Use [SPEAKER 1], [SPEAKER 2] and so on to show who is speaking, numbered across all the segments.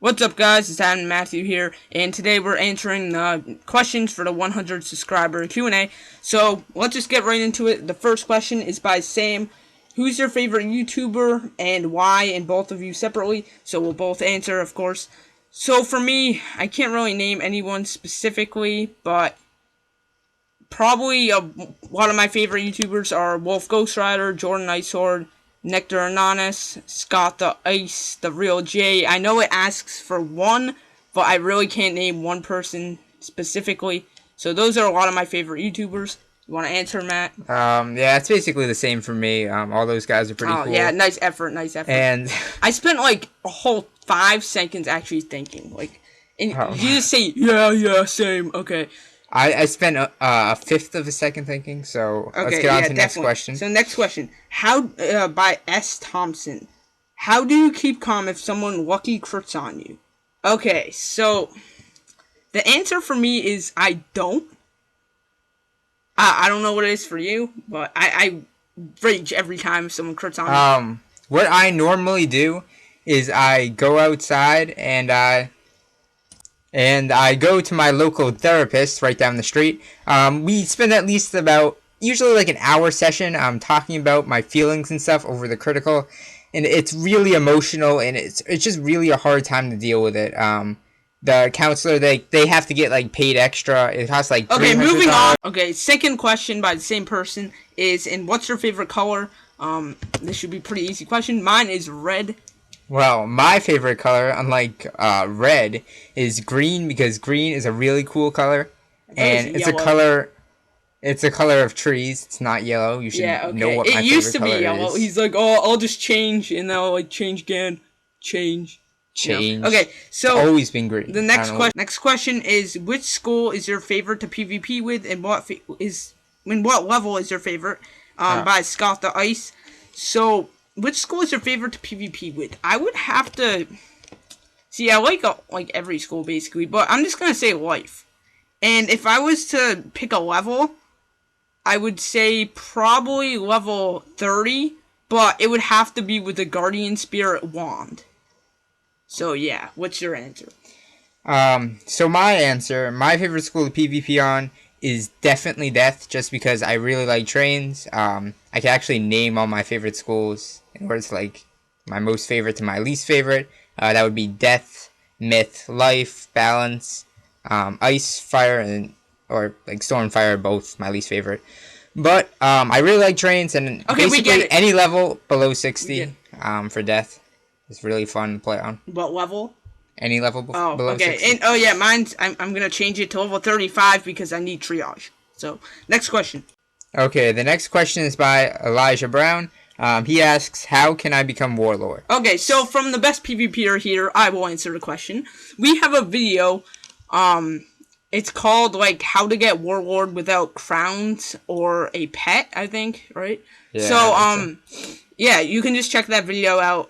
[SPEAKER 1] What's up, guys? It's Adam and Matthew here, and today we're answering the questions for the 100 subscriber Q&A. So let's just get right into it. The first question is by Sam. Who's your favorite YouTuber and why? And both of you separately. So we'll both answer, of course. So for me, I can't really name anyone specifically, but probably a lot of my favorite YouTubers are Wolf Ghost Rider, Jordan Icesword, Nectar Anonymous, Scott the Ice, The Real J. I know it asks for one, but I really can't name one person specifically. So those are a lot of my favorite YouTubers. You want to answer, Matt?
[SPEAKER 2] Yeah, it's basically the same for me. All those guys are pretty cool.
[SPEAKER 1] Yeah, nice effort.
[SPEAKER 2] And
[SPEAKER 1] I spent like a whole 5 seconds actually thinking. And you just say, yeah, same. Okay.
[SPEAKER 2] I spent a fifth of a second thinking, so let's get on to the next question.
[SPEAKER 1] So next question. How, by S. Thompson. How do you keep calm if someone lucky crits on you? Okay, so the answer for me is I don't. I don't know what it is for you, but I rage every time someone crits on me.
[SPEAKER 2] What I normally do is I go outside and I go to my local therapist right down the street. We spend at least usually like an hour session talking about my feelings and stuff over the critical. And it's really emotional, and it's just really a hard time to deal with it. The counselor, they have to get like paid extra. It costs like
[SPEAKER 1] Okay, moving on. Okay, second question by the same person is, and what's your favorite color? This should be a pretty easy question. Mine is red.
[SPEAKER 2] Well, my favorite color, unlike red, is green, because green is a really cool color, and it's yellow. It's a color of trees. It's not yellow. You should know what my favorite color is. It used to be yellow.
[SPEAKER 1] He's like, oh, I'll just change, and then I'll like change again. Change. Okay, so
[SPEAKER 2] it's always been green.
[SPEAKER 1] The next question is, which school is your favorite to PvP with, and what level is your favorite? By Scott the Ice. So, which school is your favorite to PvP with? I would have to see. I like every school basically, but I'm just gonna say life. And if I was to pick a level, I would say probably level 30, but it would have to be with the Guardian Spirit wand. So yeah, what's your answer?
[SPEAKER 2] So my answer, my favorite school to PvP on is definitely Death, just because I really like trains. I can actually name all my favorite schools in order to like my most favorite to my least favorite. That would be Death, Myth, Life, Balance, Ice, Fire, or like Storm, Fire, both my least favorite. But I really like trains, and basically any level below 60 for Death. It's really fun to play on.
[SPEAKER 1] What level?
[SPEAKER 2] Any level below 60.
[SPEAKER 1] And mine's I'm gonna change it to level 35 because I need triage. So next question.
[SPEAKER 2] Okay, the next question is by Elijah Brown. He asks, how can I become Warlord?
[SPEAKER 1] Okay, so from the best PvPer here, I will answer the question. We have a video. It's called like how to get Warlord without crowns or a pet, I think, right? Yeah, so yeah, you can just check that video out.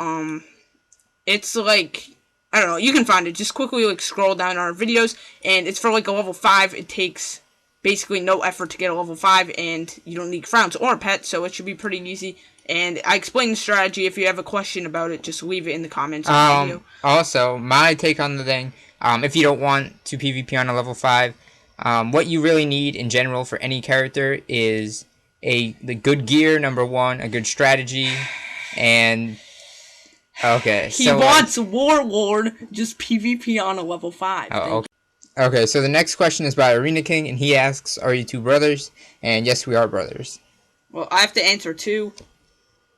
[SPEAKER 1] It's like, I don't know, you can find it. Just quickly like scroll down our videos, and it's for like a level 5. It takes basically no effort to get a level 5, and you don't need crowns or a pet, so it should be pretty easy. And I explained the strategy. If you have a question about it, just leave it in the comments of the video.
[SPEAKER 2] Also, my take on the thing, if you don't want to PvP on a level 5, what you really need in general for any character is the good gear, number 1, a good strategy, and okay,
[SPEAKER 1] he wants Warlord, just PvP on a level 5.
[SPEAKER 2] Oh, okay, so the next question is by Arena King, and he asks, are you two brothers? And yes, we are brothers.
[SPEAKER 1] Well, I have to answer too.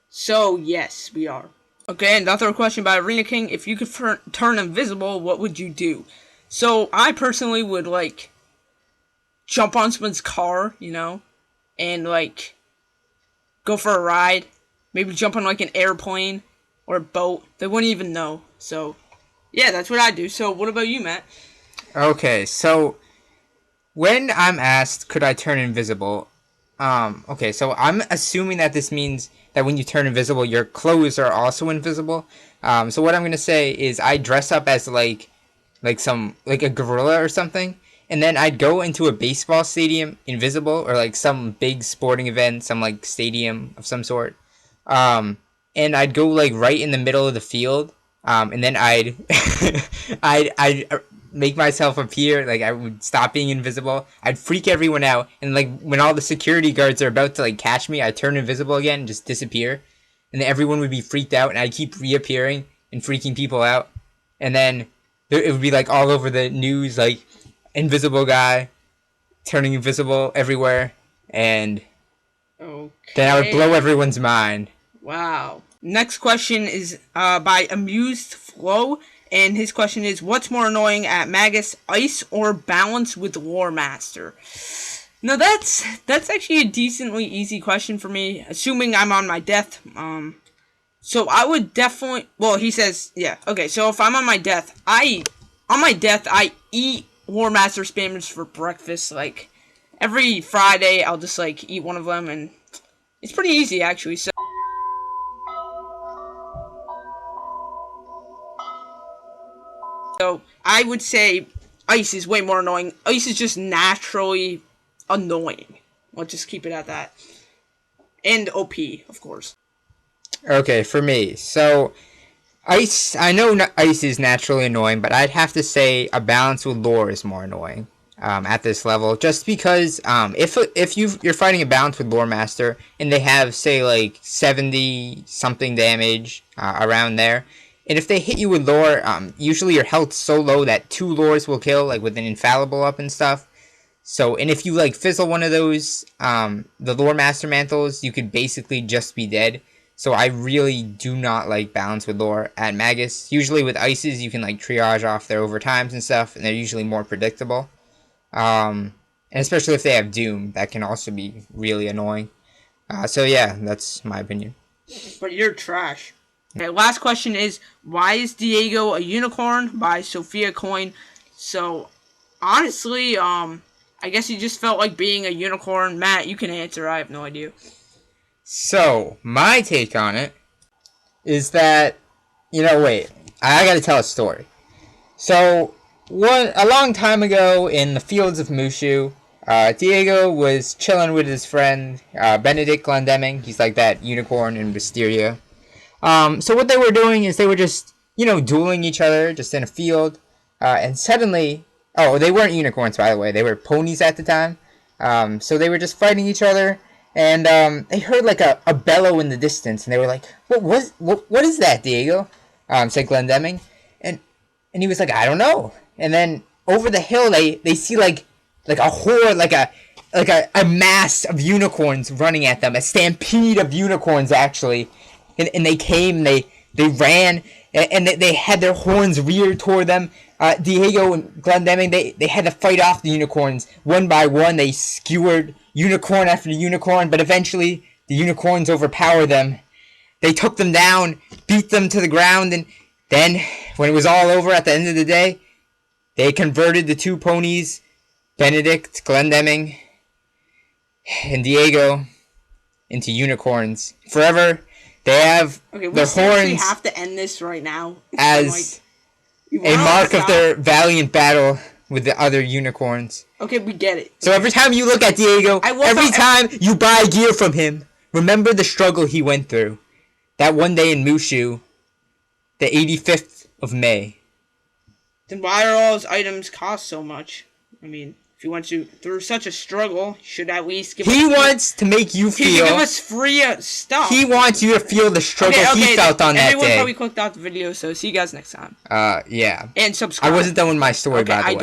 [SPEAKER 1] So, yes, we are. Okay, another question by Arena King. If you could turn invisible, what would you do? So, I personally would, like, jump on someone's car, and, like, go for a ride. Maybe jump on, like, an airplane or a boat. They wouldn't even know. So, yeah, that's what I do. So, what about you, Matt?
[SPEAKER 2] Okay, so when I'm asked, could I turn invisible? Okay, so I'm assuming that this means that when you turn invisible, your clothes are also invisible. So what I'm gonna say is I dress up as like a gorilla or something, and then I'd go into a baseball stadium invisible, or like some big sporting event, some like stadium of some sort. And I'd go like right in the middle of the field, And then I'd I'd make myself appear, like I would stop being invisible. I'd freak everyone out, and like when all the security guards are about to like catch me, I'd turn invisible again and just disappear, and then everyone would be freaked out, and I'd keep reappearing and freaking people out, and then it would be like all over the news, like invisible guy turning invisible everywhere, and then I would blow everyone's mind.
[SPEAKER 1] Wow. Next question is by Amused Flow, and his question is, what's more annoying at Magus, Ice or Balance with Lore Master? Now that's actually a decently easy question for me, assuming I'm on my death. So I would definitely, well, he says, yeah, okay, so if I'm on my death, I eat Lore Master spammers for breakfast. Like, every Friday, I'll just, like, eat one of them, and it's pretty easy, actually, So I would say Ice is way more annoying. Ice is just naturally annoying. Let's just keep it at that. And OP, of course.
[SPEAKER 2] Okay, for me, so Ice, I know Ice is naturally annoying, but I'd have to say a Balance with Lore is more annoying at this level. Just because if you're fighting a Balance with Lore Master and they have, say, like 70 something damage around there, and if they hit you with Lore, usually your health's so low that 2 Lores will kill, like with an Infallible up and stuff. So, and if you like fizzle one of those, the Lore Master Mantles, you could basically just be dead. So I really do not like Balance with Lore at Magus. Usually with Ices, you can like triage off their overtimes and stuff, and they're usually more predictable. And especially if they have Doom, that can also be really annoying. So yeah, that's my opinion.
[SPEAKER 1] But you're trash. Okay, last question is, why is Diego a unicorn? By Sophia Coin. So, honestly, I guess he just felt like being a unicorn. Matt, you can answer. I have no idea.
[SPEAKER 2] So, my take on it is that, wait, I gotta tell a story. So, a long time ago in the fields of Mushu, Diego was chilling with his friend, Benedict Glendemming. He's like that unicorn in Wisteria. So what they were doing is they were just, dueling each other just in a field. And suddenly, they weren't unicorns, by the way. They were ponies at the time. So they were just fighting each other. And they heard like a bellow in the distance, and they were like, "What is that, Diego?" Said Glendemming, and he was like, "I don't know." And then over the hill, they see like a horde, like a mass of unicorns running at them, a stampede of unicorns actually, and they came, they ran, and they had their horns reared toward them. Diego and Glendemming, they had to fight off the unicorns one by one. They skewered unicorn after unicorn, but eventually the unicorns overpowered them. They took them down, beat them to the ground, and then when it was all over at the end of the day, they converted the 2 ponies, Benedict, Glendemming, and Diego, into unicorns. Forever, they have their horns.
[SPEAKER 1] We have to end this right now.
[SPEAKER 2] As a mark of their valiant battle with the other unicorns.
[SPEAKER 1] Okay, we get it.
[SPEAKER 2] So every time you look at Diego, every time you buy gear from him, remember the struggle he went through. That one day in Mushu, the 85th of May.
[SPEAKER 1] Then why are all his items cost so much? I mean, if he went through such a struggle, he should at least give us...
[SPEAKER 2] He wants to make you feel...
[SPEAKER 1] He can give us free stuff.
[SPEAKER 2] He wants you to feel the struggle he felt on that day.
[SPEAKER 1] Everyone probably clicked out the video, so see you guys next time.
[SPEAKER 2] Yeah.
[SPEAKER 1] And subscribe.
[SPEAKER 2] I wasn't done with my story, by the way.